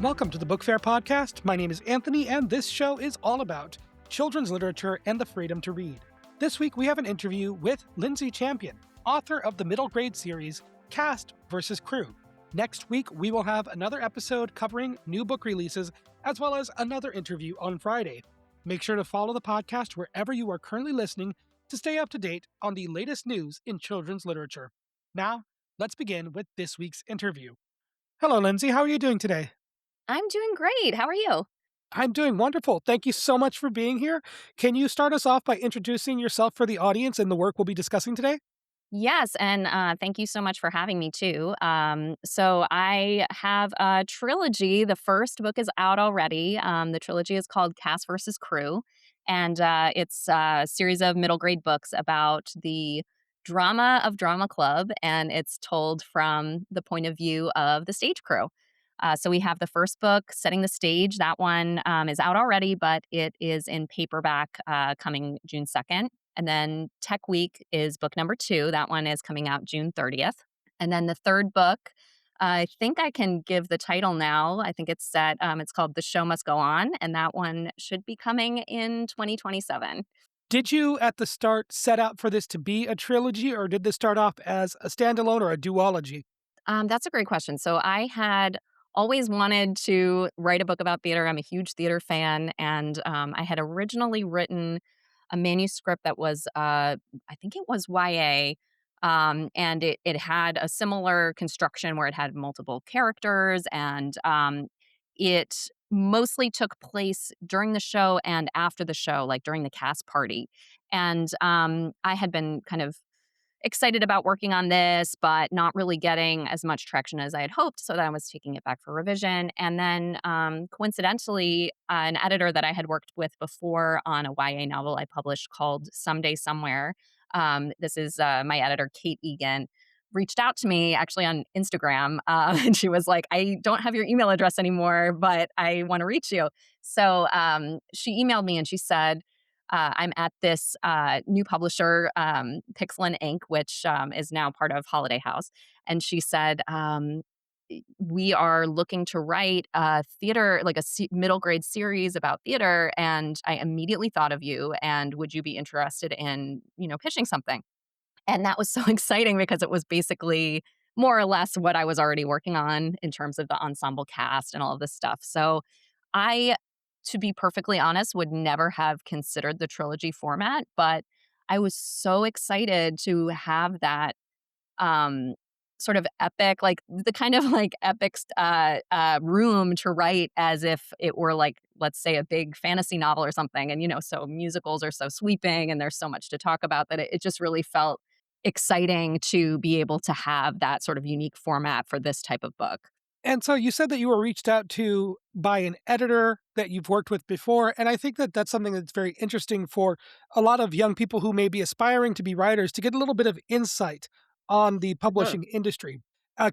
Welcome to the Book Fair podcast. My name is Anthony, and this show is all about children's literature and the freedom to read. This week, we have an interview with Lindsay Champion, author of the middle grade series Cast vs. Crew. Next week, we will have another episode covering new book releases, as well as another interview on Friday. Make sure to follow the podcast wherever you are currently listening to stay up to date on the latest news in children's literature. Now, let's begin with this week's interview. Hello, Lindsay. How are you doing today? I'm doing great. How are you? I'm doing wonderful. Thank you so much for being here. Can you start us off by introducing yourself for the audience and the work we'll be discussing today? Yes, and thank you so much for having me too. So I have a trilogy. The first book is out already. The trilogy is called Cast versus Crew, and it's a series of middle grade books about the drama of drama club, and it's told from the point of view of the stage crew. So we have the first book, Setting the Stage. That one is out already, but it is in paperback coming June 2nd. And then Tech Week is book number 2. That one is coming out June 30th. And then the third book, I think I can give the title now. I think it's set. It's called The Show Must Go On. And that one should be coming in 2027. Did you, at the start, set out for this to be a trilogy, or did this start off as a standalone or a duology? That's a great question. So I had always wanted to write a book about theater. I'm a huge theater fan. And I had originally written a manuscript that was, I think it was YA, and it had a similar construction where it had multiple characters, and it mostly took place during the show and after the show, like during the cast party. And I had been kind of excited about working on this, but not really getting as much traction as I had hoped. So then I was taking it back for revision. And then coincidentally, an editor that I had worked with before on a YA novel I published called Someday Somewhere. This is my editor, Kate Egan, reached out to me actually on Instagram. And she was like, I don't have your email address anymore, but I want to reach you. So she emailed me and she said, I'm at this new publisher, Pixel and Ink, which is now part of Holiday House. And she said, we are looking to write a theater, like a middle grade series about theater. And I immediately thought of you. And would you be interested in, pitching something? And that was so exciting because it was basically more or less what I was already working on in terms of the ensemble cast and all of this stuff. So I, to be perfectly honest, would never have considered the trilogy format, but I was so excited to have that sort of epic, like the kind of like epic room to write as if it were like, let's say, a big fantasy novel or something. And, so musicals are so sweeping and there's so much to talk about that it just really felt exciting to be able to have that sort of unique format for this type of book. And so you said that you were reached out to by an editor that you've worked with before. And I think that that's something that's very interesting for a lot of young people who may be aspiring to be writers to get a little bit of insight on the publishing industry.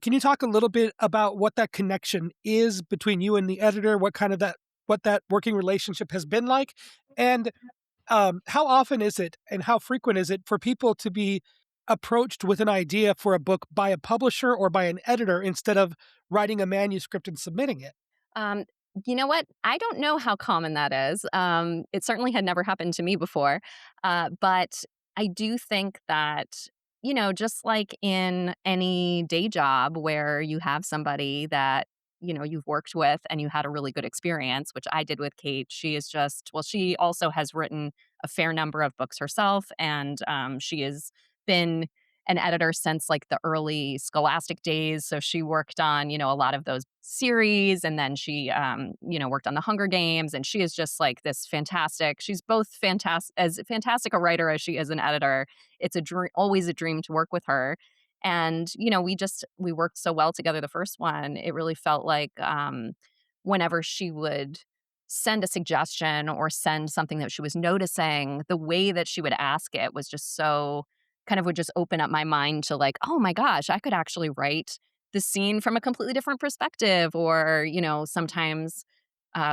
Can you talk a little bit about what that connection is between you and the editor, what that working relationship has been like? And how often is it and how frequent is it for people to be approached with an idea for a book by a publisher or by an editor instead of writing a manuscript and submitting it? You know what? I don't know how common that is. It certainly had never happened to me before. But I do think that, just like in any day job where you have somebody that, you've worked with and you had a really good experience, which I did with Kate. She also has written a fair number of books herself, and she has been an editor since like the early Scholastic days. So she worked on, a lot of those series, and then she, worked on the Hunger Games, and she is just like this fantastic. She's both fantastic a writer as she is an editor. It's always a dream to work with her. And, we worked so well together the first one. It really felt like whenever she would send a suggestion or send something that she was noticing, the way that she would ask it was just so kind of would just open up my mind to like, oh my gosh, I could actually write the scene from a completely different perspective. Or, sometimes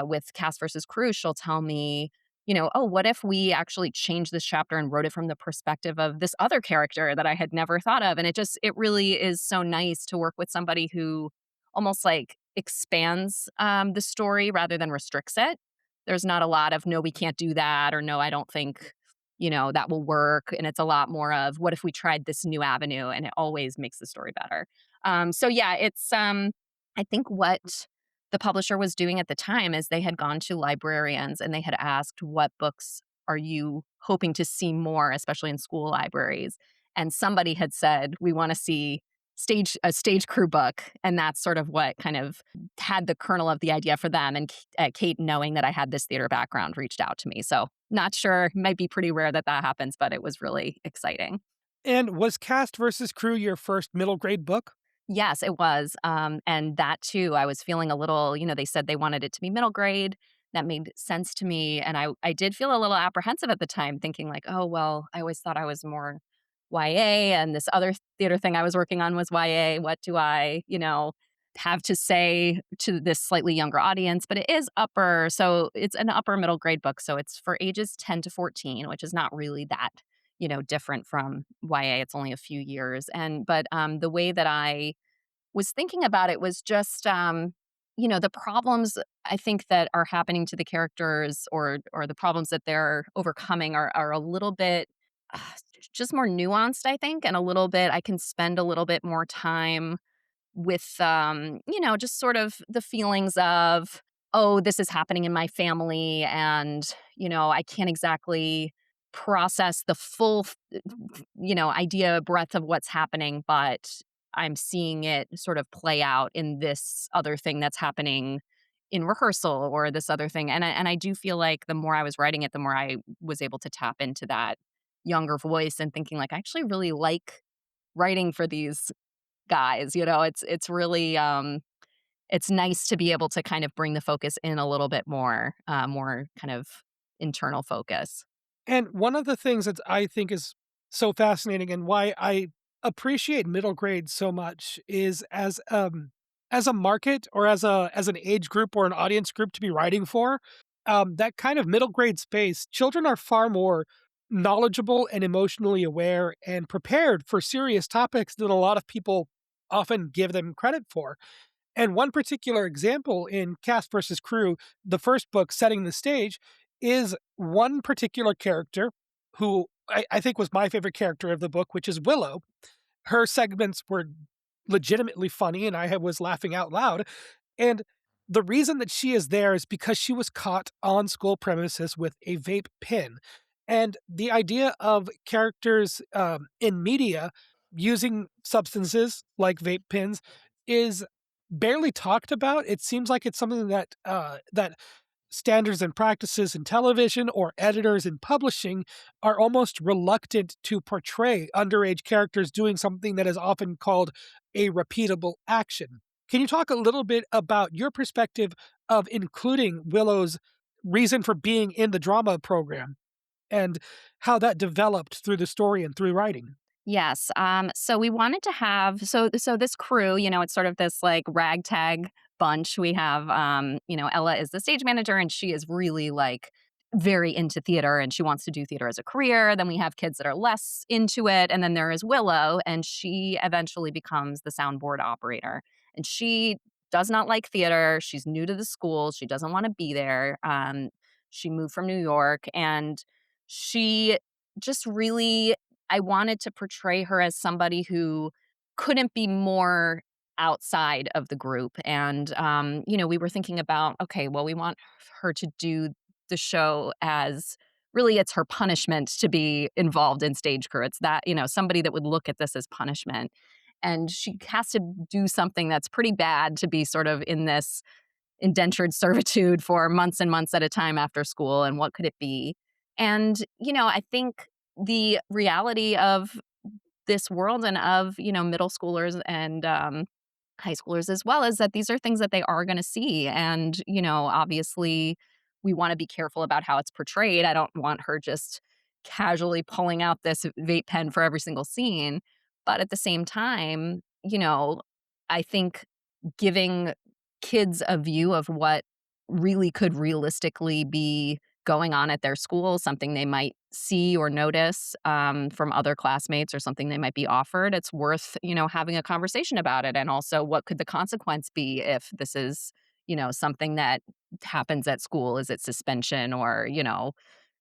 with Cast versus Crew, she'll tell me, oh, what if we actually changed this chapter and wrote it from the perspective of this other character that I had never thought of? And it really is so nice to work with somebody who almost like expands the story rather than restricts it. There's not a lot of no, we can't do that, or no, I don't think that will work. And it's a lot more of what if we tried this new avenue, and it always makes the story better. So yeah, it's I think what the publisher was doing at the time is they had gone to librarians and they had asked, what books are you hoping to see more, especially in school libraries? And somebody had said, we want to see stage crew book, and that's sort of what kind of had the kernel of the idea for them. And Kate, knowing that I had this theater background, reached out to me. So not sure, might be pretty rare that that happens, but it was really exciting. And was Cast versus Crew your first middle grade book? Yes, it was, and that too, I was feeling a little, they said they wanted it to be middle grade. That made sense to me, and I did feel a little apprehensive at the time, thinking like, "Oh, well, I always thought I was more YA, and this other theater thing I was working on was YA. What do I, have to say to this slightly younger audience?" But it is upper, so it's an upper middle grade book, so it's for ages 10 to 14, which is not really that, different from YA. It's only a few years, but the way that I was thinking about it was just, the problems I think that are happening to the characters, or the problems that they're overcoming are a little bit uh, just more nuanced, I think, and a little bit I can spend a little bit more time with, just sort of the feelings of, oh, this is happening in my family, and I can't exactly process the full idea breadth of what's happening, but I'm seeing it sort of play out in this other thing that's happening in rehearsal, or this other thing. And I do feel like the more I was writing it, the more I was able to tap into that younger voice and thinking like I actually really like writing for these guys. It's really it's nice to be able to kind of bring the focus in a little bit more, more kind of internal focus. And one of the things that I think is so fascinating and why I appreciate middle grade so much is as a market or as an age group or an audience group to be writing for, that kind of middle grade space, children are far more knowledgeable and emotionally aware and prepared for serious topics than a lot of people often give them credit for. And one particular example in Cast versus Crew, the first book setting the stage, is one particular character who I think was my favorite character of the book, which is Willow. Her segments were legitimately funny, and was laughing out loud. And the reason that she is there is because she was caught on school premises with a vape pen. And the idea of characters in media using substances like vape pens is barely talked about. It seems like it's something that standards and practices in television or editors in publishing are almost reluctant to portray underage characters doing something that is often called a repeatable action. Can you talk a little bit about your perspective of including Willow's reason for being in the drama program and how that developed through the story and through writing? Yes. So we wanted to have so this crew, it's sort of this like ragtag bunch. We have Ella is the stage manager, and she is really like very into theater, and she wants to do theater as a career. Then we have kids that are less into it, and then there is Willow, and she eventually becomes the soundboard operator. And she does not like theater. She's new to the school. She doesn't want to be there. She moved from New York, and she just really I wanted to portray her as somebody who couldn't be more outside of the group. And, we were thinking about, okay, well, we want her to do the show as really it's her punishment to be involved in stage crew. It's that, somebody that would look at this as punishment. And she has to do something that's pretty bad to be sort of in this indentured servitude for months and months at a time after school. And what could it be? And, I think the reality of this world and of, middle schoolers and high schoolers as well is that these are things that they are going to see. And, obviously, we want to be careful about how it's portrayed. I don't want her just casually pulling out this vape pen for every single scene. But at the same time, I think giving kids a view of what really could realistically be going on at their school, something they might see or notice from other classmates or something they might be offered, it's worth, having a conversation about it. And also, what could the consequence be if this is, something that happens at school? Is it suspension or,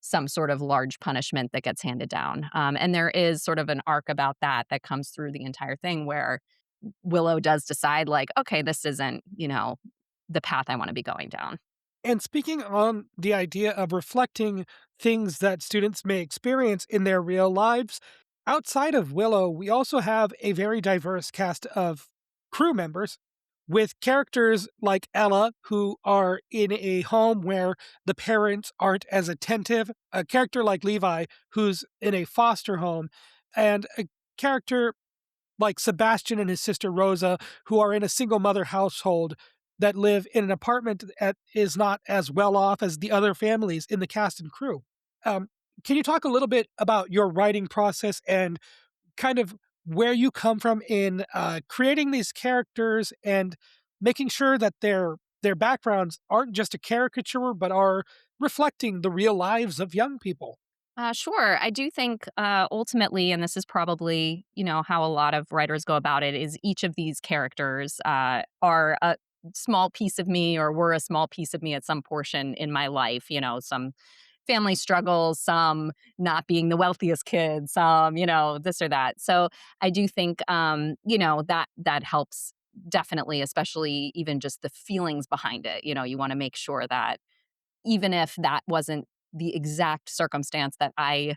some sort of large punishment that gets handed down? And there is sort of an arc about that comes through the entire thing where Willow does decide, like, okay, this isn't, the path I want to be going down. And speaking on the idea of reflecting things that students may experience in their real lives, outside of Willow, we also have a very diverse cast of crew members with characters like Ella, who are in a home where the parents aren't as attentive, a character like Levi, who's in a foster home, and a character like Sebastian and his sister Rosa, who are in a single mother household that live in an apartment that is not as well off as the other families in the cast and crew. Um, can you talk a little bit about your writing process and kind of where you come from in creating these characters and making sure that their backgrounds aren't just a caricature but are reflecting the real lives of young people? Sure. I do think ultimately, and this is probably, how a lot of writers go about it, is each of these characters are a small piece of me or were a small piece of me at some portion in my life, some family struggles, some not being the wealthiest kid, some, this or that. So I do think, that helps definitely, especially even just the feelings behind it. You want to make sure that even if that wasn't the exact circumstance that I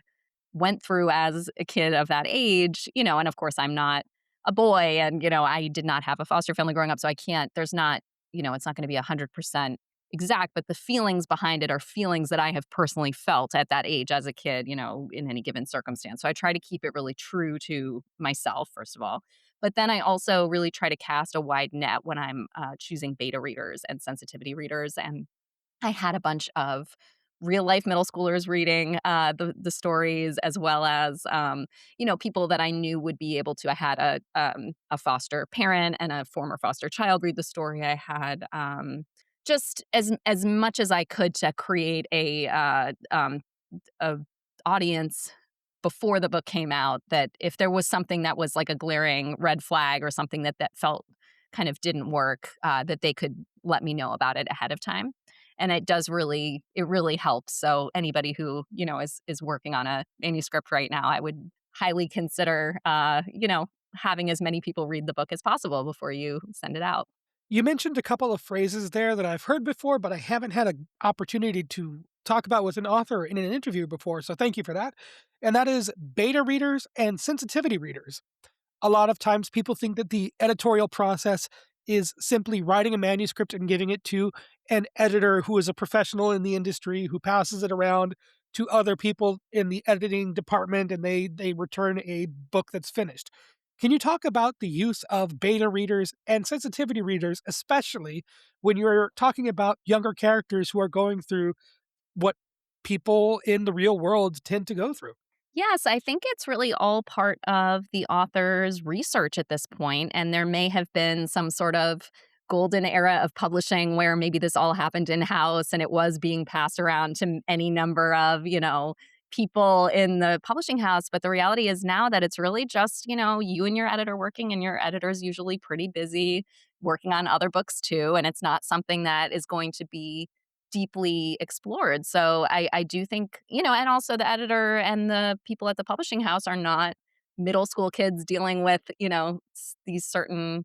went through as a kid of that age, and of course I'm not a boy and, I did not have a foster family growing up. So I can't, there's not, it's not going to be 100% exact, but the feelings behind it are feelings that I have personally felt at that age as a kid, in any given circumstance. So I try to keep it really true to myself, first of all. But then I also really try to cast a wide net when I'm choosing beta readers and sensitivity readers. And I had a bunch of real life middle schoolers reading the stories, as well as people that I knew would be able to. I had a foster parent and a former foster child read the story. I had just as much as I could to create a audience before the book came out, that if there was something that was like a glaring red flag or something that felt kind of didn't work, that they could let me know about it ahead of time. And it really helps. So anybody who, is working on a manuscript right now, I would highly consider, having as many people read the book as possible before you send it out. You mentioned a couple of phrases there that I've heard before, but I haven't had an opportunity to talk about with an author in an interview before. So thank you for that. And that is beta readers and sensitivity readers. A lot of times people think that the editorial process is simply writing a manuscript and giving it to an editor who is a professional in the industry who passes it around to other people in the editing department and they return a book that's finished. Can you talk about the use of beta readers and sensitivity readers, especially when you're talking about younger characters who are going through what people in the real world tend to go through? Yes, I think it's really all part of the author's research at this point, and there may have been some sort of golden era of publishing where maybe this all happened in-house and it was being passed around to any number of, people in the publishing house. But the reality is now that it's really just, you and your editor working, and your editor's usually pretty busy working on other books too, and it's not something that is going to be deeply explored. So I do think, and also the editor and the people at the publishing house are not middle school kids dealing with, these certain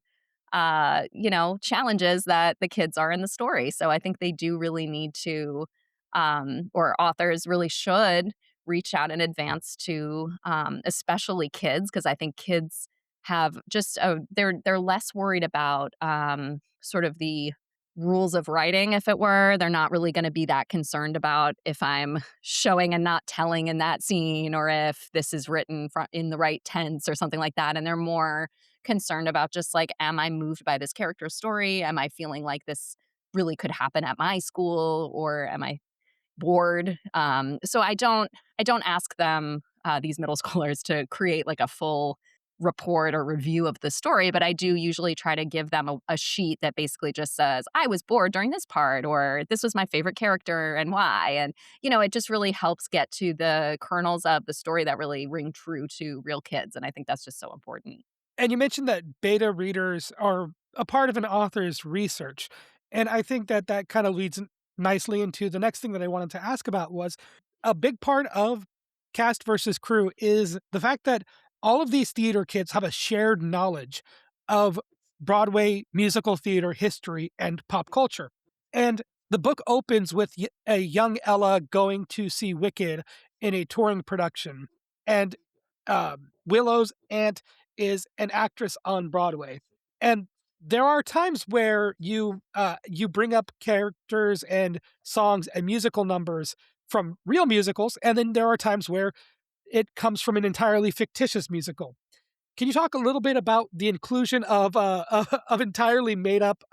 challenges that the kids are in the story. So I think they do really need to, or authors really should reach out in advance to, especially kids, because I think kids have just they're less worried about sort of the rules of writing, if it were. They're not really going to be that concerned about if I'm showing and not telling in that scene, or if this is written in the right tense or something like that. And they're more concerned about just like, am I moved by this character's story? Am I feeling like this really could happen at my school, or am I bored? So I don't ask them, these middle schoolers, to create like a full report or review of the story, but I do usually try to give them a sheet that basically just says, I was bored during this part, or this was my favorite character and why. And, it just really helps get to the kernels of the story that really ring true to real kids. And I think that's just so important. And you mentioned that beta readers are a part of an author's research. And I think that that kind of leads nicely into the next thing that I wanted to ask about was a big part of cast versus crew is the fact that all of these theater kids have a shared knowledge of Broadway musical theater history and pop culture. And the book opens with a young Ella going to see Wicked in a touring production. And Willow's aunt is an actress on Broadway. And there are times where you bring up characters and songs and musical numbers from real musicals, and then there are times where it comes from an entirely fictitious musical. Can you talk a little bit about the inclusion of of entirely made up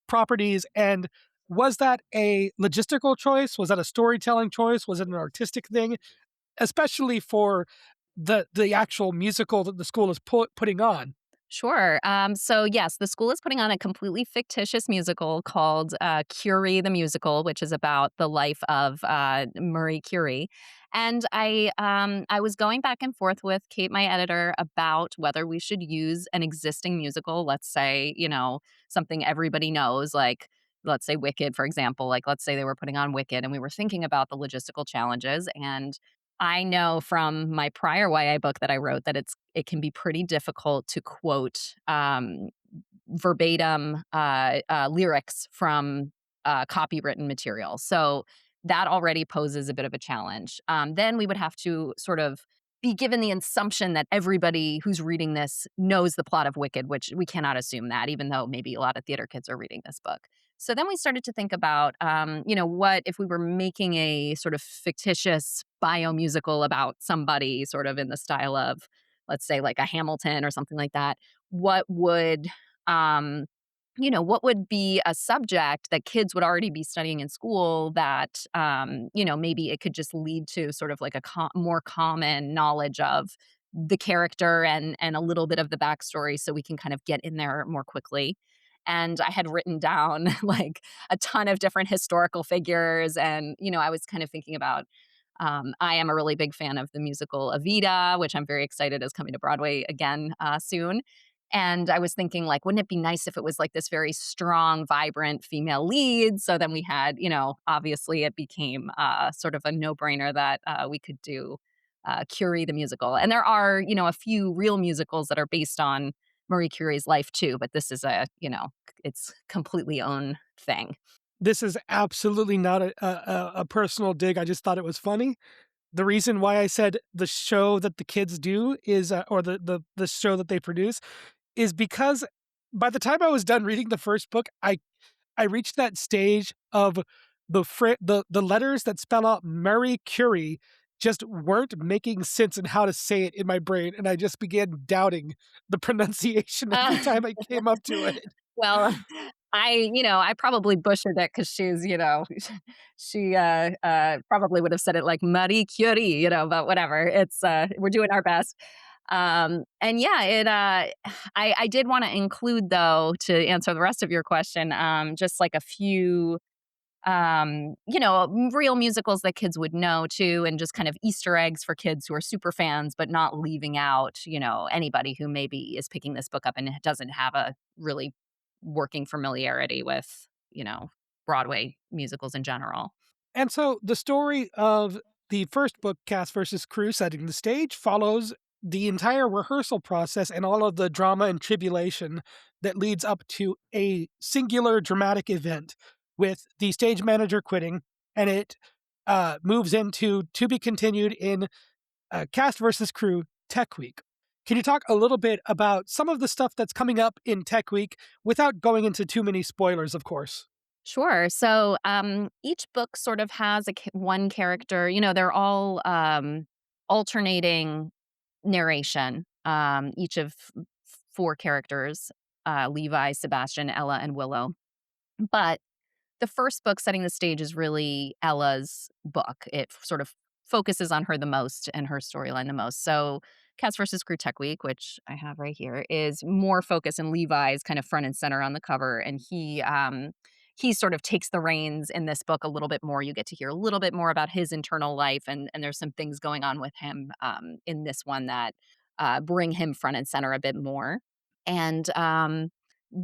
properties? And was that a logistical choice? Was that a storytelling choice? Was it an artistic thing? Especially for the actual musical that the school is putting on. Sure. So, yes, the school is putting on a completely fictitious musical called Curie the Musical, which is about the life of Marie Curie. And I was going back and forth with Kate, my editor, about whether we should use an existing musical. Let's say, something everybody knows, like let's say Wicked, for example. Like, let's say they were putting on Wicked, and we were thinking about the logistical challenges. And I know from my prior YA book that I wrote that it can be pretty difficult to quote verbatim lyrics from copywritten material. So that already poses a bit of a challenge. Then we would have to sort of be given the assumption that everybody who's reading this knows the plot of Wicked, which we cannot assume that, even though maybe a lot of theater kids are reading this book. So then we started to think about, what if we were making a sort of fictitious bio musical about somebody, sort of in the style of, let's say, like a Hamilton or something like that. What would, um, what would be a subject that kids would already be studying in school that, maybe it could just lead to sort of like a more common knowledge of the character and a little bit of the backstory so we can kind of get in there more quickly. And I had written down like a ton of different historical figures. And, I was kind of thinking about, I am a really big fan of the musical Evita, which I'm very excited is coming to Broadway again soon. And I was thinking, like, wouldn't it be nice if it was like this very strong, vibrant female lead? So then we had, obviously it became sort of a no brainer that we could do Curie the musical. And there are, a few real musicals that are based on Marie Curie's life too, but this is it's completely own thing. This is absolutely not a personal dig. I just thought it was funny. The reason why I said the show that the kids do is, or the show that they produce, is because by the time I was done reading the first book, I reached that stage of the letters that spell out Marie Curie just weren't making sense in how to say it in my brain, and I just began doubting the pronunciation every Uh, time I came up to it. well, I probably butchered it because she's, she probably would have said it like Marie Curie, but whatever. It's we're doing our best. And yeah, I did want to include though to answer the rest of your question, just like a few real musicals that kids would know too, and just kind of Easter eggs for kids who are super fans, but not leaving out, anybody who maybe is picking this book up and doesn't have a really working familiarity with, Broadway musicals in general. And so the story of the first book, Cast versus Crew, setting the stage, follows the entire rehearsal process and all of the drama and tribulation that leads up to a singular dramatic event with the stage manager quitting, and it moves into to be continued in Cast versus Crew Tech Week. Can you talk a little bit about some of the stuff that's coming up in Tech Week without going into too many spoilers, of course? Sure. So each book sort of has one character. They're all alternating narration. Each of four characters: Levi, Sebastian, Ella, and Willow. But the first book, setting the stage, is really Ella's book. It sort of focuses on her the most and her storyline the most. So Cats versus Crew Tech Week, which I have right here, is more focused, and Levi's kind of front and center on the cover, and he sort of takes the reins in this book a little bit more. You get to hear a little bit more about his internal life, and there's some things going on with him in this one that bring him front and center a bit more. And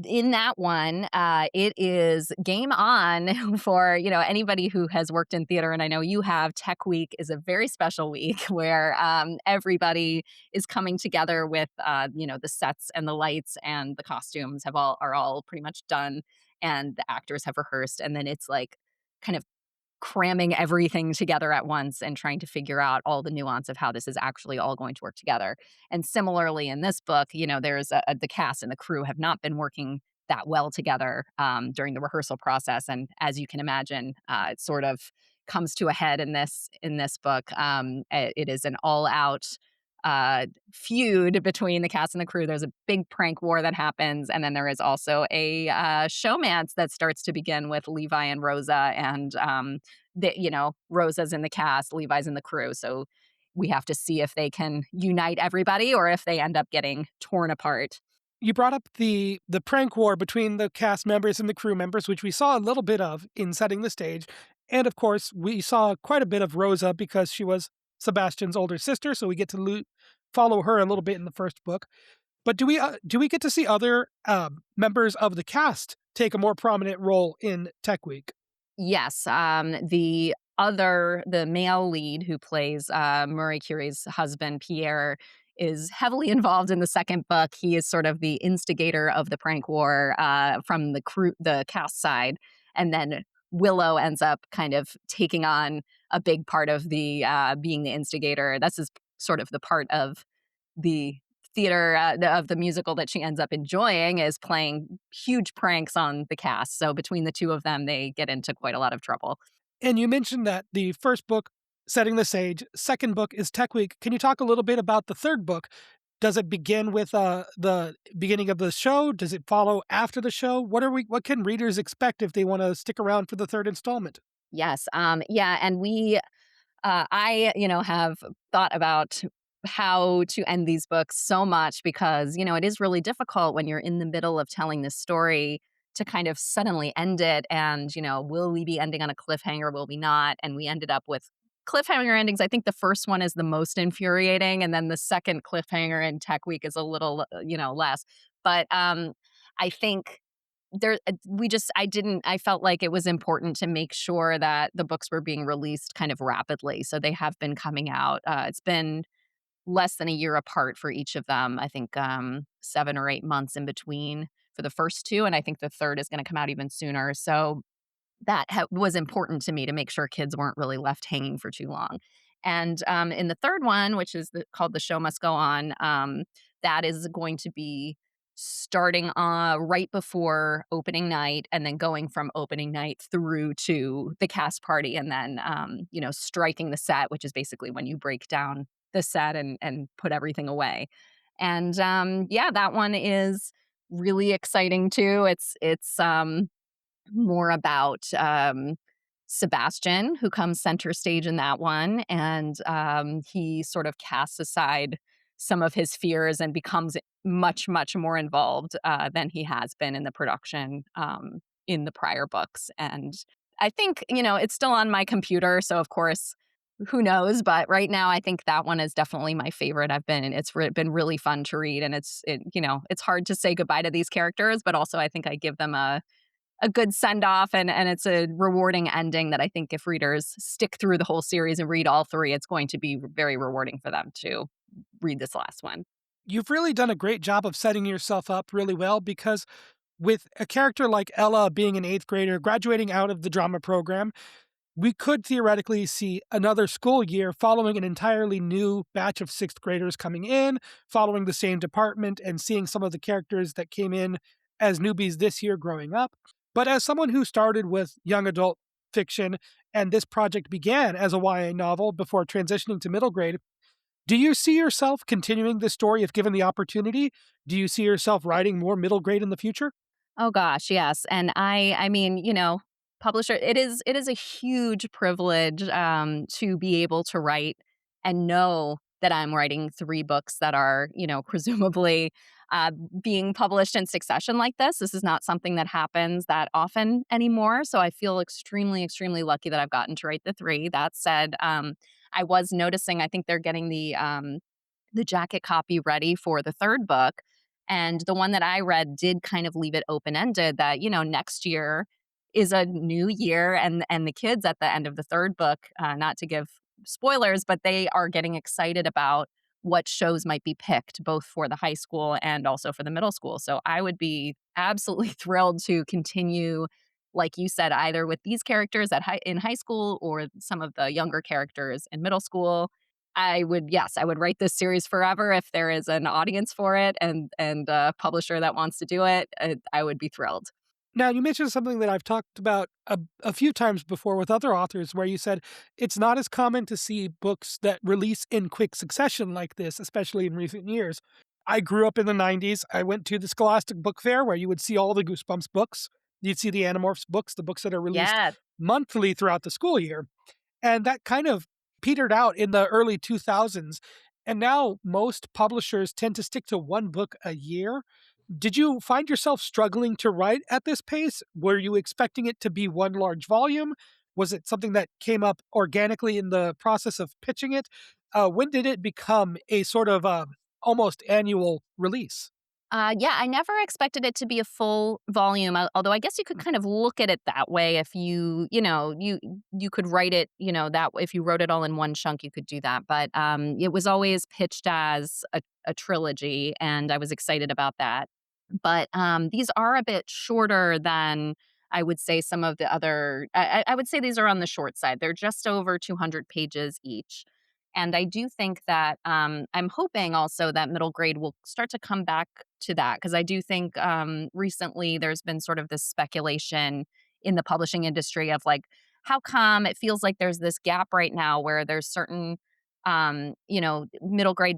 in that one, it is game on for anybody who has worked in theater, and I know you have. Tech Week is a very special week where everybody is coming together with the sets and the lights and the costumes are all pretty much done, and the actors have rehearsed, and then it's like kind of cramming everything together at once and trying to figure out all the nuance of how this is actually all going to work together. And similarly, in this book, there's the cast and the crew have not been working that well together during the rehearsal process, and as you can imagine, it sort of comes to a head in this book. It is an all out feud between the cast and the crew. There's a big prank war that happens, and then there is also a showmance that starts to begin with Levi and Rosa, and Rosa's in the cast, Levi's in the crew. So we have to see if they can unite everybody or if they end up getting torn apart. You brought up the prank war between the cast members and the crew members, which we saw a little bit of in setting the stage. And of course, we saw quite a bit of Rosa because she was Sebastian's older sister, so we get to follow her a little bit in the first book. But do we get to see other members of the cast take a more prominent role in Tech Week? Yes, the male lead who plays Marie Curie's husband, Pierre, is heavily involved in the second book. He is sort of the instigator of the prank war from the cast side, and then Willow ends up kind of taking on a big part of the being the instigator. This is sort of the part of the theater of the musical that she ends up enjoying, is playing huge pranks on the cast. So between the two of them, they get into quite a lot of trouble. And you mentioned that the first book, setting the stage, second book is Tech Week. Can you talk a little bit about the third book? Does it begin with the beginning of the show? Does it follow after the show? What can readers expect if they want to stick around for the third installment? Yes, yeah, and I, have thought about how to end these books so much because, it is really difficult when you're in the middle of telling this story to kind of suddenly end it. And, will we be ending on a cliffhanger? Will we not? And we ended up with cliffhanger endings. I think the first one is the most infuriating. And then the second cliffhanger in Tech Week is a little, less. But I think I felt like it was important to make sure that the books were being released kind of rapidly. So they have been coming out. It's been less than a year apart for each of them. I think 7 or 8 months in between for the first two, and I think the third is going to come out even sooner. So that was important to me to make sure kids weren't really left hanging for too long. And in the third one, which is called The Show Must Go On, that is going to be starting right before opening night, and then going from opening night through to the cast party, and then striking the set, which is basically when you break down the set and put everything away. And yeah, that one is really exciting too. It's more about Sebastian, who comes center stage in that one, and he sort of casts aside some of his fears and becomes much, much more involved than he has been in the production in the prior books. And I think, it's still on my computer, so of course, who knows? But right now, I think that one is definitely my favorite. Been really fun to read, and it's hard to say goodbye to these characters, but also I think I give them a good send off, and it's a rewarding ending that I think if readers stick through the whole series and read all three, it's going to be very rewarding for them to read this last one. You've really done a great job of setting yourself up really well because with a character like Ella being an eighth grader graduating out of the drama program, we could theoretically see another school year following an entirely new batch of sixth graders coming in, following the same department, and seeing some of the characters that came in as newbies this year growing up. But as someone who started with young adult fiction and this project began as a YA novel before transitioning to middle grade, do you see yourself continuing this story if given the opportunity? Do you see yourself writing more middle grade in the future? Oh gosh, yes. And I mean, publisher, it is a huge privilege to be able to write and know that I'm writing 3 books that are, presumably, uh, being published in succession like this. This is not something that happens that often anymore, so I feel extremely, extremely lucky that I've gotten to write the 3. That said, I was noticing I think they're getting the jacket copy ready for the 3rd book, and the one that I read did kind of leave it open-ended that, next year is a new year, and the kids at the end of the 3rd book, not to give spoilers, but they are getting excited about what shows might be picked both for the high school and also for the middle school. So I would be absolutely thrilled to continue, like you said, either with these characters in high school or some of the younger characters in middle school. I would write this series forever if there is an audience for it and a publisher that wants to do it. I would be thrilled. Now, you mentioned something that I've talked about a few times before with other authors, where you said it's not as common to see books that release in quick succession like this, especially in recent years. I grew up in the 90s. I went to the Scholastic Book Fair where you would see all the Goosebumps books. You'd see the Animorphs books, the books that are released Yeah. monthly throughout the school year. And that kind of petered out in the early 2000s. And now most publishers tend to stick to one book a year. Did you find yourself struggling to write at this pace? Were you expecting it to be one large volume? Was it something that came up organically in the process of pitching it? When did it become a sort of almost annual release? Yeah, I never expected it to be a full volume, although I guess you could kind of look at it that way if you could write it, that if you wrote it all in one chunk, you could do that. But it was always pitched as a trilogy, and I was excited about that. But these are a bit shorter than I would say some of the other. I would say these are on the short side. They're just over 200 pages each. And I do think that I'm hoping also that middle grade will start to come back to that because I do think recently there's been sort of this speculation in the publishing industry of like, how come it feels like there's this gap right now where there's certain, middle grade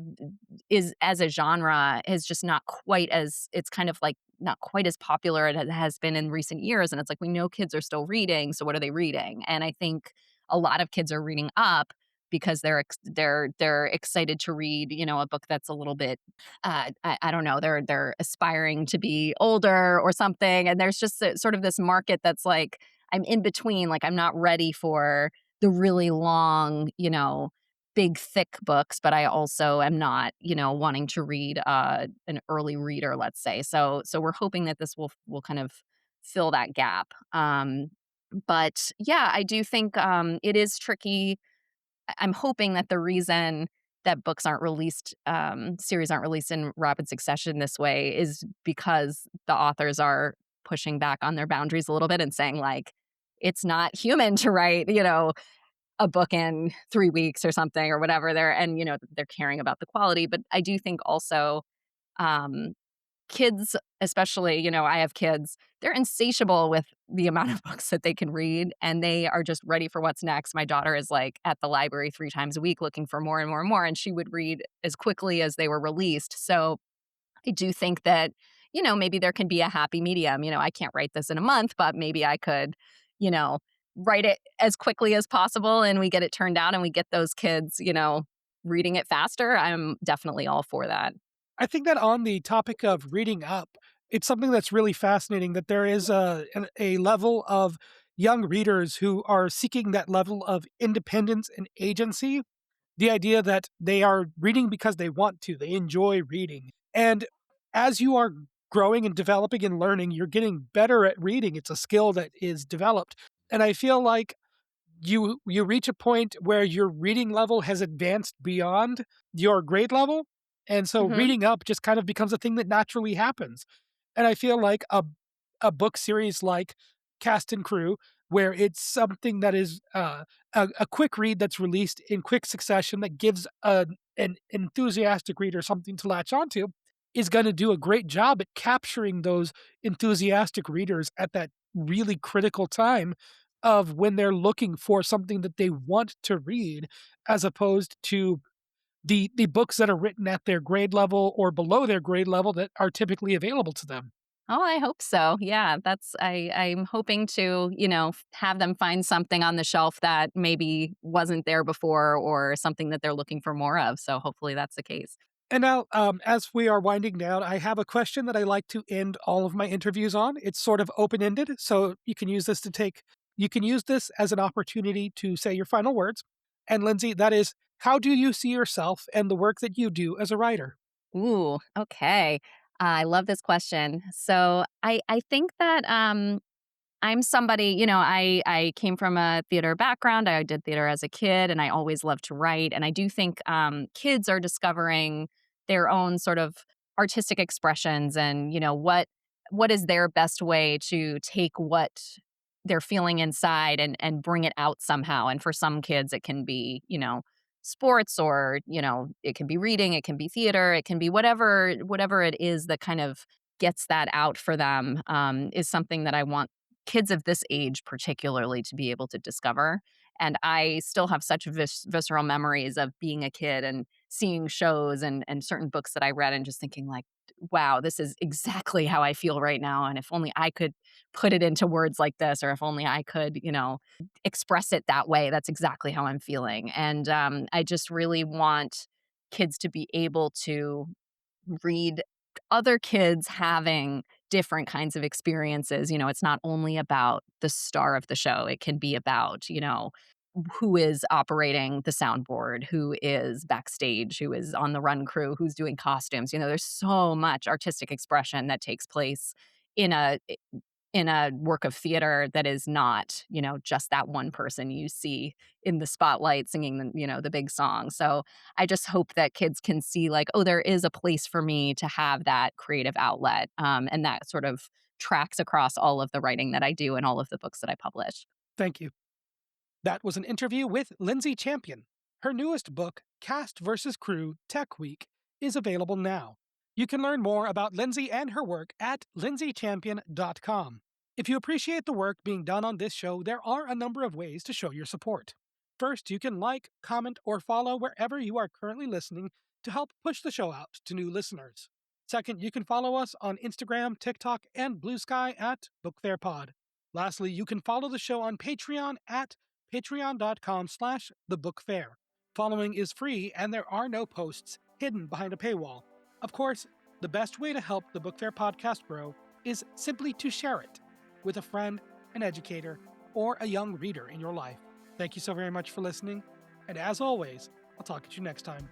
is as a genre is just not quite as it's kind of like not quite as popular as it has been in recent years. And it's like we know kids are still reading, so what are they reading? And I think a lot of kids are reading up because they're excited to read, a book that's a little bit, I don't know, they're aspiring to be older or something, and there's just sort of this market that's like I'm in between, like I'm not ready for the really long, big thick books, but I also am not, wanting to read an early reader, let's say. So we're hoping that this will kind of fill that gap. But yeah, I do think it is tricky. I'm hoping that the reason that books aren't released, series aren't released in rapid succession this way is because the authors are pushing back on their boundaries a little bit and saying, like, it's not human to write, a book in 3 weeks or something or whatever. They're caring about the quality. But I do think also, um, kids, especially, I have kids, they're insatiable with the amount of books that they can read and they are just ready for what's next. My daughter is like at the library 3 times a week looking for more and more and more, and she would read as quickly as they were released. So I do think that, maybe there can be a happy medium. I can't write this in a month, but maybe I could, you know, write it as quickly as possible and we get it turned out and we get those kids, reading it faster. I'm definitely all for that. I think that on the topic of reading up, it's something that's really fascinating that there is a level of young readers who are seeking that level of independence and agency. The idea that they are reading because they want to, they enjoy reading. And as you are growing and developing and learning, you're getting better at reading. It's a skill that is developed. And I feel like you reach a point where your reading level has advanced beyond your grade level, and so Mhm. reading up just kind of becomes a thing that naturally happens. And I feel like a book series like Cast and Crew, where it's something that is a quick read that's released in quick succession that gives an enthusiastic reader something to latch onto, is going to do a great job at capturing those enthusiastic readers at that really critical time of when they're looking for something that they want to read, as opposed to the books that are written at their grade level or below their grade level that are typically available to them. Oh, I hope so. Yeah, I'm hoping to, have them find something on the shelf that maybe wasn't there before or something that they're looking for more of. So hopefully that's the case. And now, as we are winding down, I have a question that I like to end all of my interviews on. It's sort of open ended, so you can use this as an opportunity to say your final words. And Lindsay, that is, how do you see yourself and the work that you do as a writer? Ooh, okay. I love this question. So I think that I'm somebody, I came from a theater background. I did theater as a kid and I always loved to write. And I do think kids are discovering their own sort of artistic expressions and, what is their best way to take what they're feeling inside and bring it out somehow. And for some kids it can be, sports or, it can be reading, it can be theater, it can be whatever it is that kind of gets that out for them is something that I want kids of this age particularly to be able to discover. And I still have such visceral memories of being a kid and seeing shows and certain books that I read and just thinking like, wow, this is exactly how I feel right now. And if only I could put it into words like this, or if only I could, express it that way, that's exactly how I'm feeling. And I just really want kids to be able to read other kids having different kinds of experiences. It's not only about the star of the show, it can be about, who is operating the soundboard, who is backstage, who is on the run crew, who's doing costumes. There's so much artistic expression that takes place in a work of theater that is not, just that one person you see in the spotlight singing the big song. So I just hope that kids can see like, oh, there is a place for me to have that creative outlet. And that sort of tracks across all of the writing that I do and all of the books that I publish. Thank you. That was an interview with Lindsay Champion. Her newest book, Cast vs. Crew Tech Week, is available now. You can learn more about Lindsay and her work at lindsaychampion.com. If you appreciate the work being done on this show, there are a number of ways to show your support. First, you can like, comment, or follow wherever you are currently listening to help push the show out to new listeners. Second, you can follow us on Instagram, TikTok, and Blue Sky at BookFairPod. Lastly, you can follow the show on Patreon at patreon.com/thebookfair. Following is free and there are no posts hidden behind a paywall. Of course, the best way to help the Book Fair podcast grow is simply to share it with a friend, an educator, or a young reader in your life. Thank you so very much for listening, and as always, I'll talk to you next time.